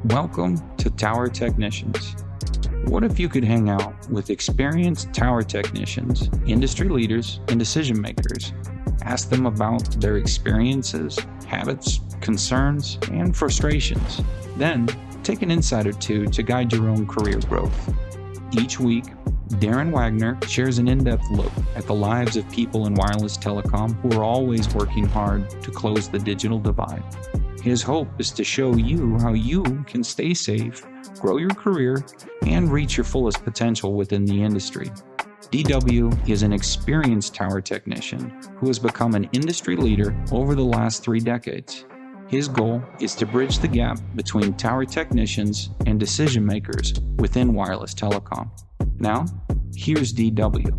Welcome to Tower Technicians. What if you could hang out with experienced tower technicians, industry leaders, and decision makers? Ask them about their experiences, habits, concerns, and frustrations. Then, take an insight or two to guide your own career growth. Each week, Darren Wagner shares an in-depth look at the lives of people in wireless telecom who are always working hard to close the digital divide. His hope is to show you how you can stay safe, grow your career, and reach your fullest potential within the industry. DW is an experienced tower technician who has become an industry leader over the last 3 decades. His goal is to bridge the gap between tower technicians and decision makers within wireless telecom. Now, here's DW.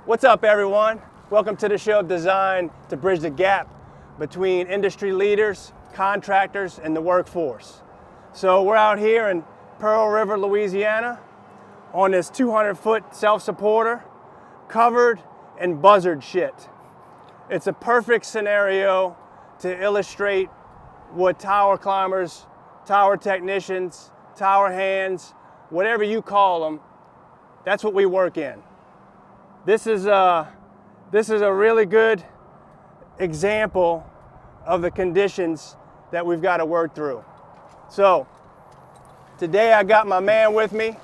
What's up, everyone? Welcome to the show designed to bridge the gap between industry leaders, contractors, and the workforce. So we're out here in Pearl River, Louisiana, on this 200-foot self-supporter, covered in buzzard shit. It's a perfect scenario to illustrate what tower climbers, tower technicians, tower hands, whatever you call them, that's what we work in. This is a really good example of the conditions that we've got to work through. So today I got my man with me,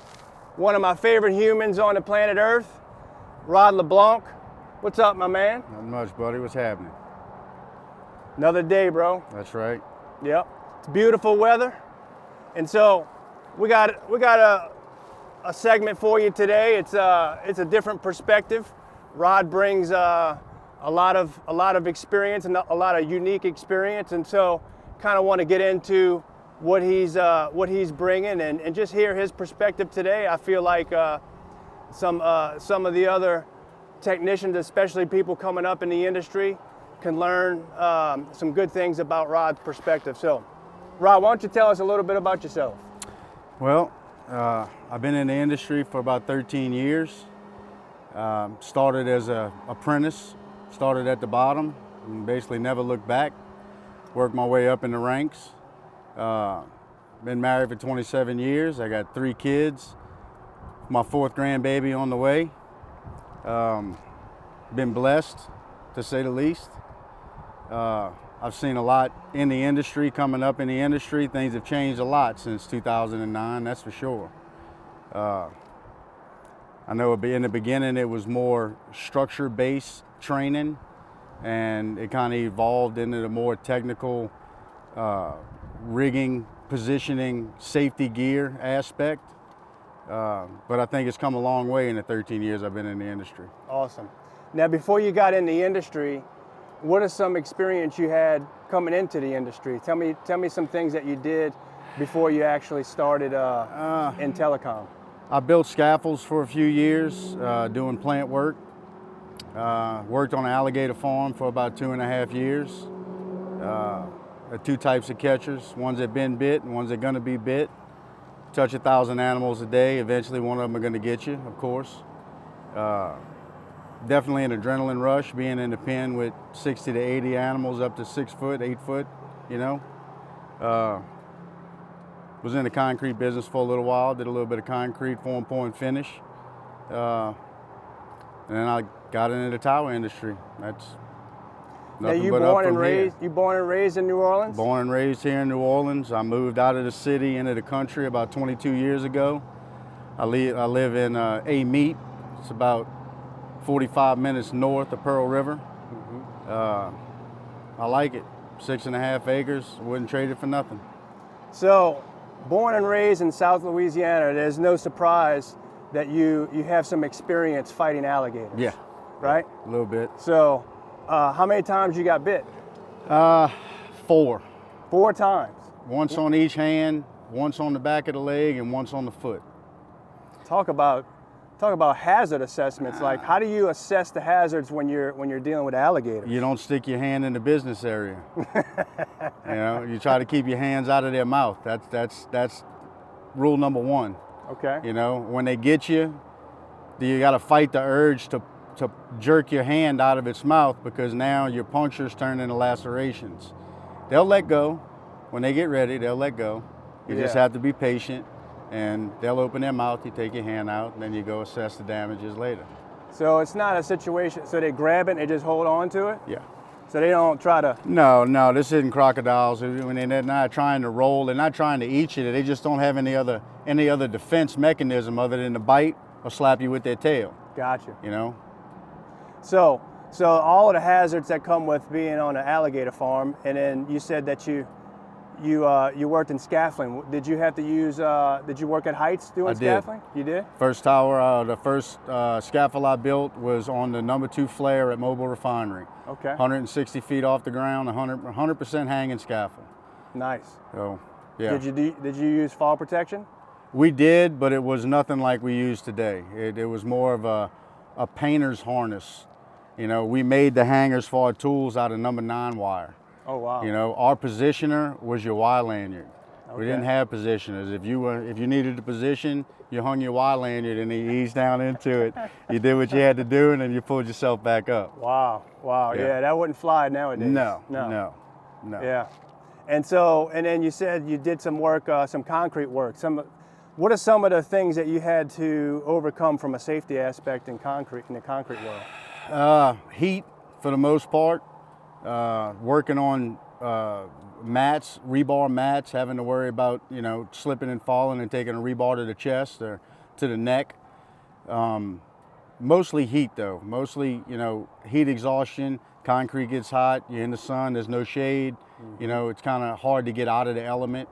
one of my favorite humans on the planet Earth, LeBlanc. What's up, my man? Not much, buddy. What's happening? Another day, bro. That's right. Yep. It's beautiful weather. And so we got a segment for you today. It's a different perspective. Rod brings a lot of experience and a lot of unique experience, and so kind of want to get into what he's bringing and just hear his perspective today. I feel like some of the other technicians, especially people coming up in the industry, can learn some good things about Rod's perspective. So, Rod, why don't you tell us a little bit about yourself? Well, I've been in the industry for about 13 years. Started as an apprentice, started at the bottom, and basically never looked back. Worked my way up in the ranks. Been married for 27 years. I got 3 kids. My 4th grandbaby on the way. Been blessed, to say the least. I've seen a lot in the industry, coming up in the industry. Things have changed a lot since 2009, that's for sure. I know in the beginning it was more structure-based training, and it kind of evolved into the more technical rigging, positioning, safety gear aspect. But I think it's come a long way in the 13 years I've been in the industry. Awesome. Now, before you got in the industry, what is some experience you had coming into the industry? Tell me some things that you did before you actually started in telecom. I built scaffolds for a few years, doing plant work. Worked on an alligator farm for about 2.5 years. 2 types of catchers, ones that been bit and ones that gonna be bit. Touch 1,000 animals a day. Eventually one of them are gonna get you, of course. Definitely an adrenaline rush, being in the pen with 60 to 80 animals up to 6 foot, 8 foot, you know. Was in the concrete business for a little while, did a little bit of concrete, form, pour, and finish. And then I got into the tower industry. That's nothing now, but up from here. You born and raised in New Orleans? Born and raised here in New Orleans. I moved out of the city into the country about 22 years ago. I live in Amite. It's about 45 minutes north of Pearl River. I like it. 6.5 acres. Wouldn't trade it for nothing. So, born and raised in South Louisiana, there's no surprise that you have some experience fighting alligators. Yeah. Right? A little bit. So, how many times you got bit? 4. 4 times. Once on each hand, once on the back of the leg, and once on the foot. Talk about hazard assessments. Like, how do you assess the hazards when you're dealing with alligators? You don't stick your hand in the business area. You know, you try to keep your hands out of their mouth. That's rule number 1. Okay. You know, when they get you, you got to fight the urge to jerk your hand out of its mouth, because now your punctures turn into lacerations. They'll let go. when they get ready, they'll let go. You just Yeah. have to be patient, and they'll open their mouth, you take your hand out, and then you go assess the damages later. So it's not a situation, so they grab it and they just hold on to it? Yeah. So they don't try to, No, this isn't crocodiles. When they're not trying to roll, they're not trying to eat you. They just don't have any other defense mechanism other than to bite or slap you with their tail. gotcha. You know? So all of the hazards that come with being on an alligator farm, and then you said that you worked in scaffolding. Did you have to use, did you work at heights doing I did. scaffolding? You did? First tower, the first scaffold I built was on the number 2 flare at Mobile Refinery. Okay. 160 feet off the ground, 100% hanging scaffold. Nice. So, yeah. Did you use fall protection? We did, but it was nothing like we use today. It was more of a painter's harness. You know, we made the hangers for our tools out of number 9 wire. Oh, wow. You know, our positioner was your Y lanyard. We Okay. didn't have positioners. If you needed a position, you hung your Y lanyard and you eased down into it. You did what you had to do, and then you pulled yourself back up. Wow. Yeah, that wouldn't fly nowadays. No. Yeah. And then you said you did some work, some concrete work. What are some of the things that you had to overcome from a safety aspect in the concrete world? Heat, for the most part. Working on mats, rebar mats, having to worry about, you know, slipping and falling and taking a rebar to the chest or to the neck. Mostly heat though, mostly, you know, heat exhaustion. Concrete gets hot, you're in the sun, there's no shade. Mm-hmm. You know, it's kind of hard to get out of the element,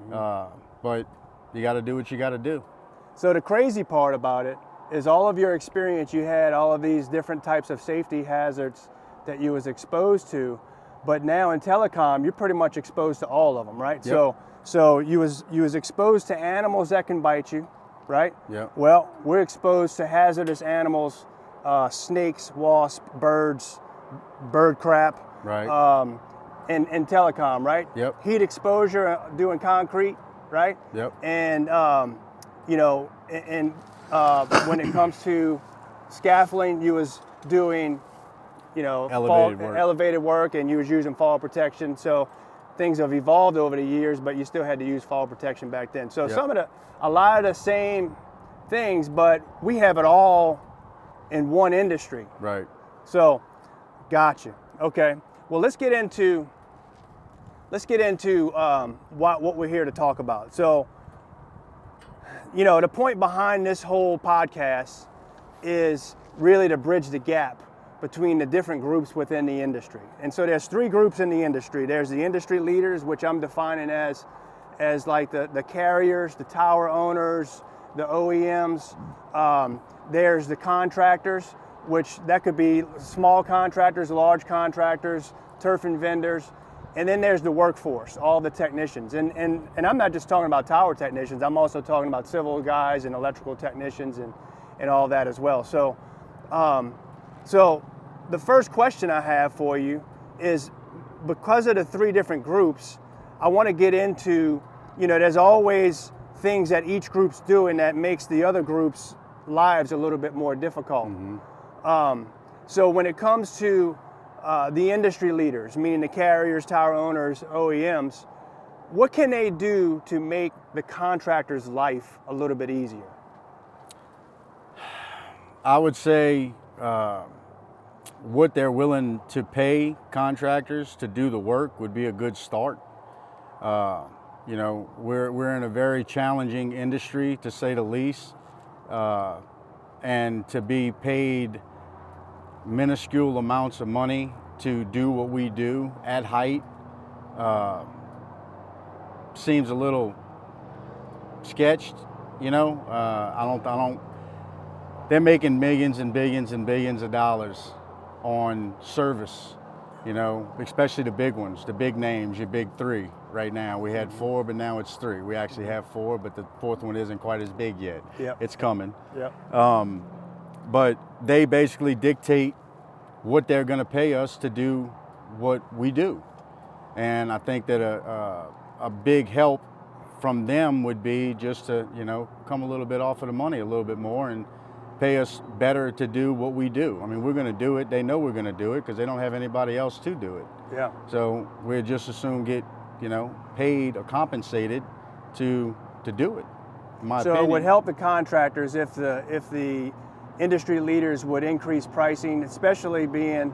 but you got to do what you got to do. So the crazy part about it is all of your experience you had, all of these different types of safety hazards that you was exposed to, but now in telecom, you're pretty much exposed to all of them, right? Yep. So you was exposed to animals that can bite you, right? Yeah. Well, we're exposed to hazardous animals, snakes, wasps, birds, bird crap. Right. In telecom, right? Yep. Heat exposure doing concrete, right? Yep. And you know, and when it comes to scaffolding, you was doing, you know, elevated work, and you was using fall protection. So things have evolved over the years, but you still had to use fall protection back then. So Yep. a lot of the same things, but we have it all in one industry. Right. So, gotcha. Okay. Well, let's get into what we're here to talk about. So, you know, the point behind this whole podcast is really to bridge the gap between the different groups within the industry. And so there's 3 groups in the industry. There's the industry leaders, which I'm defining as like the carriers, the tower owners, the OEMs. There's the contractors, which that could be small contractors, large contractors, turfing vendors. And then there's the workforce, all the technicians. And I'm not just talking about tower technicians, I'm also talking about civil guys and electrical technicians and all that as well. So the first question I have for you is, because of the 3 different groups, I want to get into, you know, there's always things that each group's doing that makes the other group's lives a little bit more difficult. Mm-hmm. So when it comes to the industry leaders, meaning the carriers, tower owners, OEMs, what can they do to make the contractor's life a little bit easier? I would say what they're willing to pay contractors to do the work would be a good start. You know, we're in a very challenging industry, to say the least, and to be paid minuscule amounts of money to do what we do at height seems a little sketched. You know, I don't. They're making millions and billions and billions of dollars on service. You know, especially the big ones, the big names, your big 3. Right now, we had 4, but now it's 3. We actually have 4, but the 4th one isn't quite as big yet. Yep. It's coming. Yep. But they basically dictate what they're going to pay us to do what we do. And I think that a big help from them would be just to, you know, come a little bit off of the money a little bit more and pay us better to do what we do. I mean, we're going to do it. They know we're going to do it because they don't have anybody else to do it. Yeah. So we'll just as soon get paid or compensated to do it, in my So opinion. it would help the contractors if the industry leaders would increase pricing, especially being,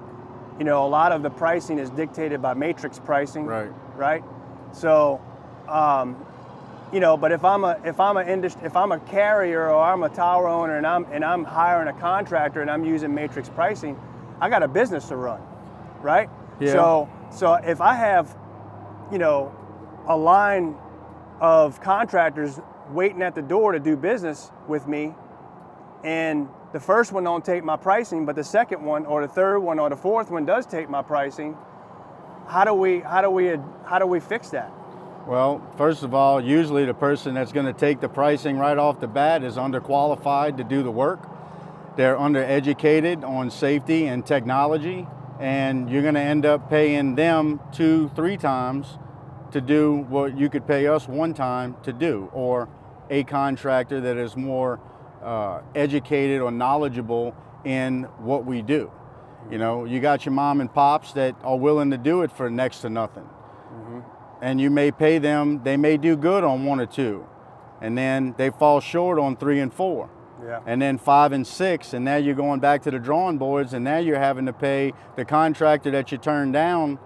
a lot of the pricing is dictated by matrix pricing. Right. So, but if I'm a carrier or I'm a tower owner and I'm hiring a contractor and I'm using matrix pricing, I got a business to run, right? Yeah. So if I have, a line of contractors waiting at the door to do business with me, and the first one don't take my pricing, but the second one or the third one or the fourth one does take my pricing, how do we fix that? Well, first of all, usually the person that's going to take the pricing right off the bat is underqualified to do the work. They're undereducated on safety and technology, and you're going to end up paying them 2-3 times to do what you could pay us one time to do, or a contractor that is more educated or knowledgeable in what we do. You got your mom and pops that are willing to do it for next to nothing. Mm-hmm. And you may pay them, they may do good on 1 or 2, and then they fall short on 3 and 4. Yeah. And then 5 and 6, and now you're going back to the drawing boards, and now you're having to pay the contractor that you turned down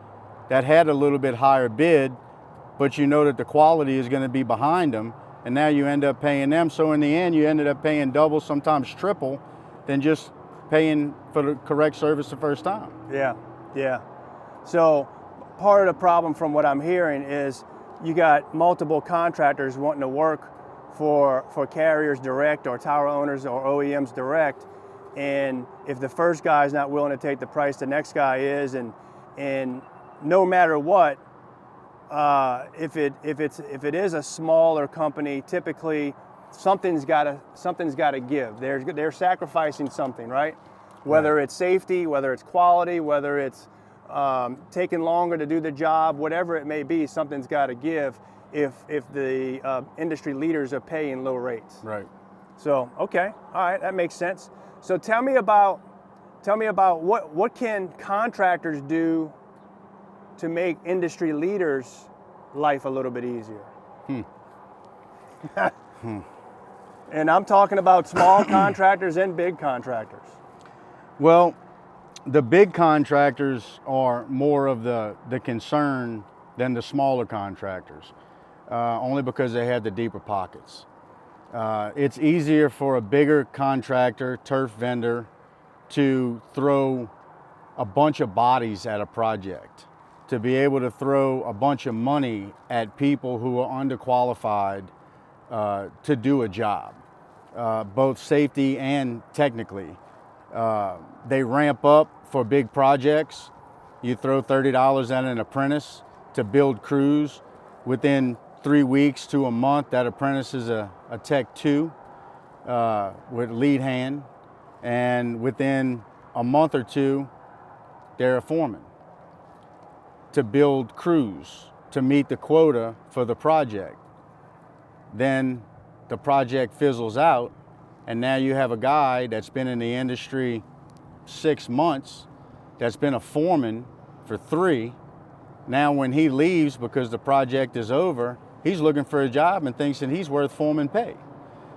that had a little bit higher bid, but you know that the quality is going to be behind them, and now you end up paying them. So in the end, you ended up paying double, sometimes triple, than just paying for the correct service the first time. Yeah. So part of the problem from what I'm hearing is you got multiple contractors wanting to work for carriers direct or tower owners or OEMs direct, and if the first guy is not willing to take the price, the next guy is, and no matter what, if it is a smaller company, typically something's got to give. They're sacrificing something, right? Whether it's safety, whether it's quality, whether it's taking longer to do the job, whatever it may be, something's got to give if the industry leaders are paying low rates. Right. So, okay, all right, that makes sense. So tell me about what can contractors do to make industry leaders' life a little bit easier? And I'm talking about small contractors and big contractors. Well, the big contractors are more of the concern than the smaller contractors, only because they have the deeper pockets. It's easier for a bigger contractor, turf vendor, to throw a bunch of bodies at a project, to be able to throw a bunch of money at people who are underqualified to do a job, both safety and technically. They ramp up for big projects. You throw $30 at an apprentice to build crews. Within 3 weeks to a month, that apprentice is a Tech 2 with lead hand. And within a month or two, they're a foreman to build crews to meet the quota for the project. Then the project fizzles out, and now you have a guy that's been in the industry 6 months, that's been a foreman for 3. Now when he leaves because the project is over, he's looking for a job and thinks that he's worth foreman pay.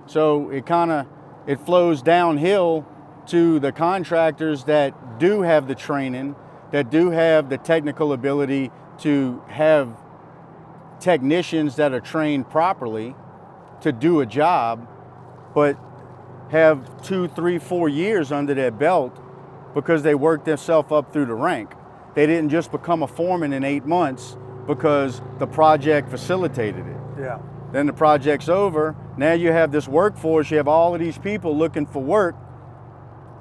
So it flows downhill to the contractors that do have the training, that do have the technical ability to have technicians that are trained properly to do a job, but have 2, 3, 4 years under their belt because they worked themselves up through the rank. They didn't just become a foreman in 8 months because the project facilitated it. Yeah. Then the project's over. Now you have this workforce, you have all of these people looking for work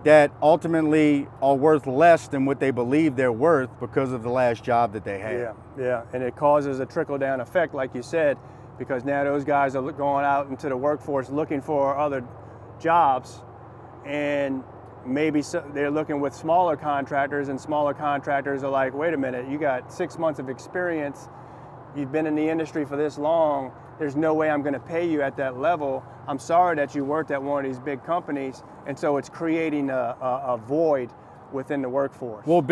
that ultimately are worth less than what they believe they're worth because of the last job that they had. Yeah, and it causes a trickle-down effect, like you said, because now those guys are going out into the workforce looking for other jobs, and maybe they're looking with smaller contractors, and smaller contractors are like, wait a minute, you got 6 months of experience, you've been in the industry for this long, there's no way I'm going to pay you at that level. I'm sorry that you worked at one of these big companies. And so it's creating a void within the workforce. Well,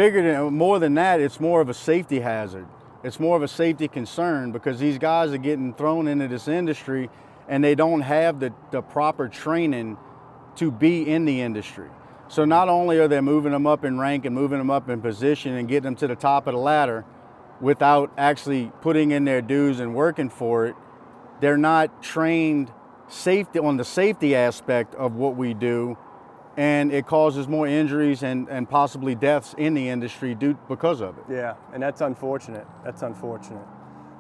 more than that, it's more of a safety hazard. It's more of a safety concern because these guys are getting thrown into this industry and they don't have the proper training to be in the industry. So not only are they moving them up in rank and moving them up in position and getting them to the top of the ladder without actually putting in their dues and working for it, they're not trained safety on the safety aspect of what we do, and it causes more injuries and possibly deaths in the industry because of it. Yeah, and that's unfortunate. That's unfortunate.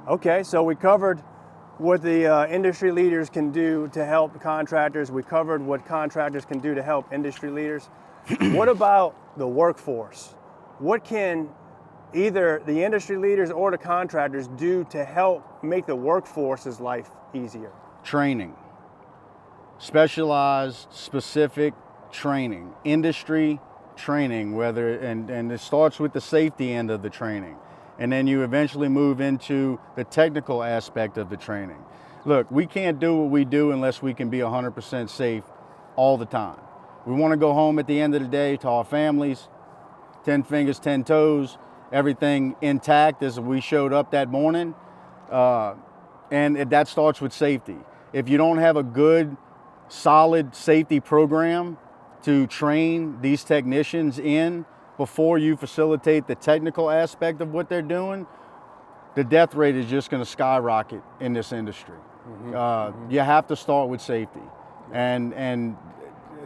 Okay, so we covered what the industry leaders can do to help contractors. We covered what contractors can do to help industry leaders. What about the workforce? What can either the industry leaders or the contractors do to help make the workforce's life easier? Training. Specialized, specific training. Industry training, and it starts with the safety end of the training. And then you eventually move into the technical aspect of the training. Look, we can't do what we do unless we can be 100% safe all the time. We want to go home at the end of the day to our families, 10 fingers, 10 toes, everything intact as we showed up that morning. And that starts with safety. If you don't have a good, solid safety program to train these technicians in before you facilitate the technical aspect of what they're doing, the death rate is just going to skyrocket in this industry. You have to start with safety. And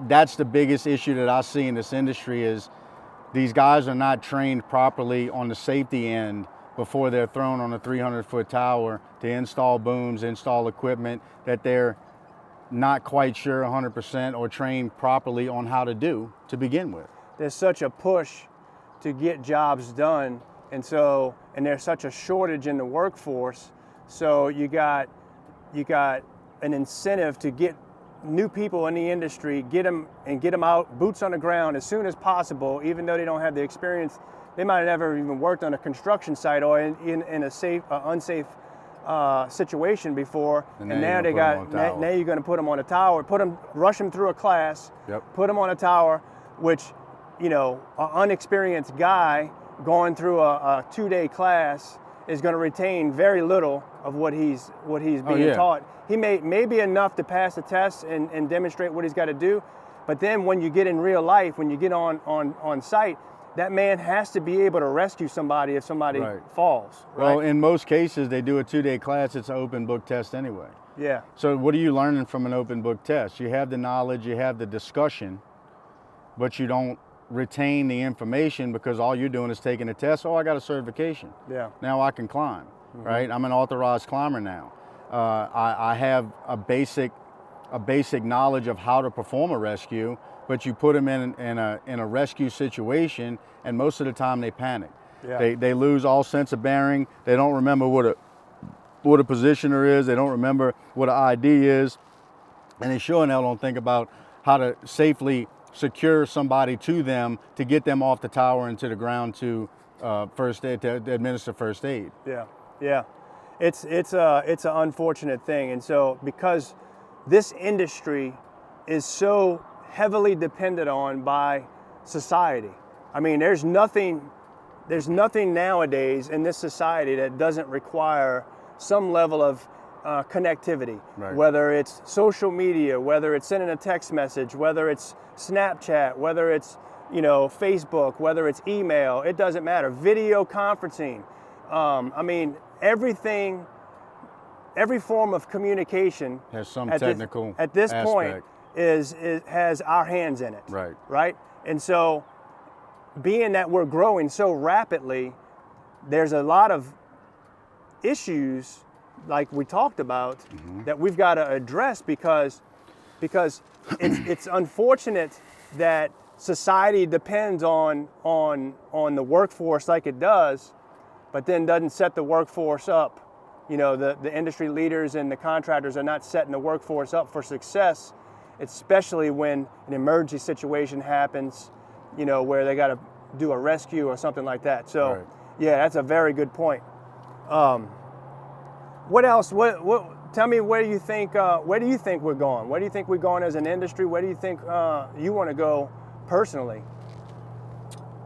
that's the biggest issue that I see in this industry is these guys are not trained properly on the safety end before they're thrown on a 300-foot tower to install booms, install equipment that they're not quite sure 100% or trained properly on how to do to begin with. There's such a push to get jobs done, and there's such a shortage in the workforce, so you got an incentive to get new people in the industry, get them out, boots on the ground as soon as possible, even though they don't have the experience. They might have never even worked on a construction site or in a unsafe situation before, and now you're going to put them on a tower, rush them through a class, put them on a tower, which, an unexperienced guy going through a 2-day class is going to retain very little of what he's being taught. He may be enough to pass the test and demonstrate what he's got to do, but then when you get in real life, when you get on site, that man has to be able to rescue somebody if somebody falls. Right? Well, in most cases, they do a 2-day class. It's an open book test anyway. Yeah. So what are you learning from an open book test? You have the knowledge, you have the discussion, but you don't retain the information because all you're doing is taking a test. Oh, I got a certification. Yeah. Now I can climb, right? I'm an authorized climber now. I have a basic knowledge of how to perform a rescue, but you put them in a rescue situation, and most of the time they panic. Yeah. They lose all sense of bearing. They don't remember what a positioner is. They don't remember what an ID is, and they sure and hell don't think about how to safely secure somebody to them to get them off the tower and to the ground to first aid, to administer first aid. Yeah, yeah. It's an unfortunate thing, and so because this industry is so heavily dependent on by society. I mean, there's nothing nowadays in this society that doesn't require some level of connectivity, whether it's social media, whether it's sending a text message, whether it's Snapchat, whether it's Facebook, whether it's email, it doesn't matter. Video conferencing. I mean, every form of communication has some technical at this aspect. point has our hands in it. Right. And so, being that we're growing so rapidly, there's a lot of issues like we talked about that we've got to address because it's unfortunate that society depends on the workforce like it does, but then doesn't set the workforce up. The industry leaders and the contractors are not setting the workforce up for success, especially when an emergency situation happens, where they got to do a rescue or something like that. So, yeah, that's a very good point. What else? Tell me, where do you think we're going? Where do you think we're going as an industry? Where do you think you want to go personally?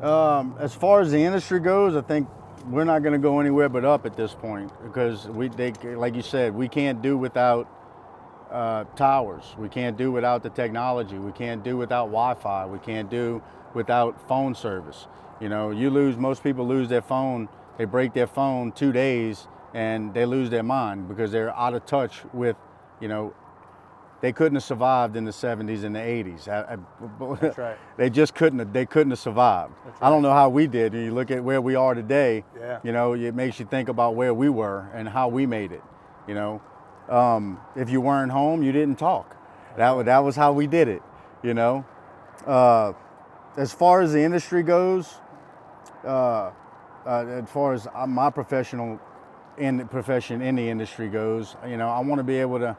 As far as the industry goes, I think we're not going to go anywhere but up at this point, because like you said, we can't do without towers. We can't do without the technology. We can't do without Wi-Fi. We can't do without phone service. You know, most people lose their phone. They break their phone 2 days and they lose their mind because they're out of touch with, you know, they couldn't have survived in the 70s and the 80s. That's right. They just couldn't have survived. That's right. I don't know how we did. You look at where we are today, yeah. You know, it makes you think about where we were and how we made it, you know. If you weren't home, you didn't talk. That was how we did it, you know. As far as the industry goes, as far as my profession in the industry goes, you know, I want to be able to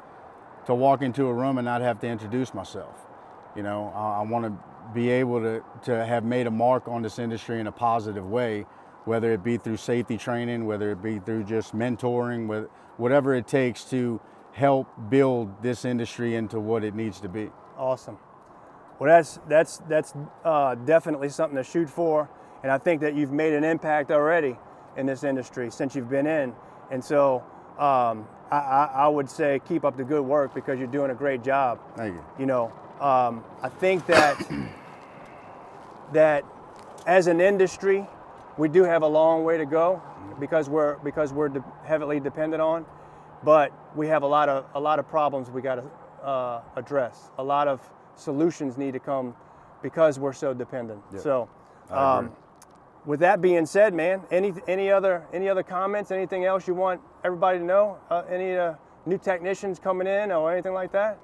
walk into a room and not have to introduce myself. You know, I want to be able to have made a mark on this industry in a positive way, whether it be through safety training, whether it be through just mentoring, whatever it takes to help build this industry into what it needs to be. Awesome. Well, that's definitely something to shoot for, and I think that you've made an impact already in this industry since you've been in, and so I would say keep up the good work because you're doing a great job. Thank you. You know, I think that as an industry, we do have a long way to go because we're heavily dependent on, but we have a lot of problems we got to address. A lot of solutions need to come because we're so dependent. Yep. So, with that being said, man, any other comments? Anything else you want everybody to know? Any new technicians coming in or anything like that?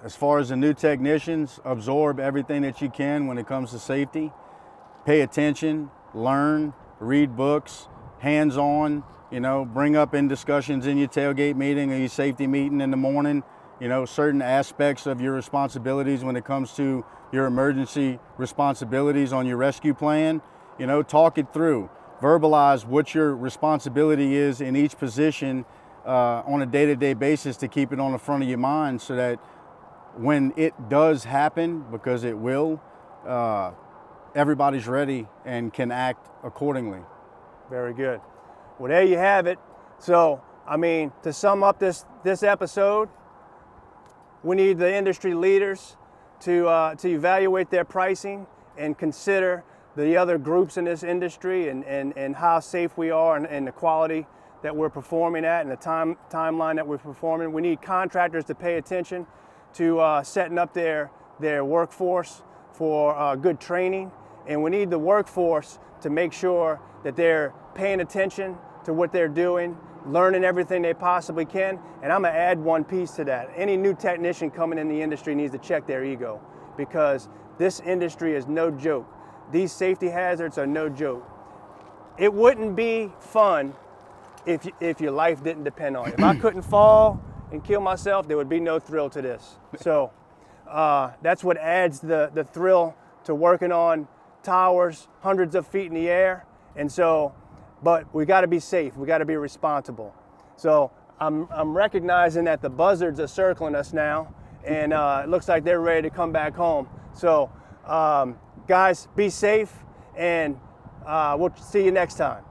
As far as the new technicians, absorb everything that you can when it comes to safety. Pay attention, learn, read books, hands-on. You know, bring up in discussions in your tailgate meeting or your safety meeting in the morning, you know, certain aspects of your responsibilities when it comes to your emergency responsibilities on your rescue plan. You know, talk it through. Verbalize what your responsibility is in each position on a day-to-day basis to keep it on the front of your mind so that when it does happen, because it will, everybody's ready and can act accordingly. Very good. Well, there you have it. So, I mean, to sum up this episode, we need the industry leaders to evaluate their pricing and consider the other groups in this industry and how safe we are and the quality that we're performing at and the timeline that we're performing. We need contractors to pay attention to setting up their workforce for good training, and we need the workforce to make sure that they're paying attention to what they're doing, learning everything they possibly can. And I'm gonna add one piece to that. Any new technician coming in the industry needs to check their ego, because this industry is no joke. These safety hazards are no joke. It wouldn't be fun if your life didn't depend on it. If I couldn't fall and kill myself, there would be no thrill to this. So that's what adds the thrill to working on towers hundreds of feet in the air. And so, but we got to be safe. We got to be responsible. So I'm recognizing that the buzzards are circling us now, and it looks like they're ready to come back home. So guys, be safe, and we'll see you next time.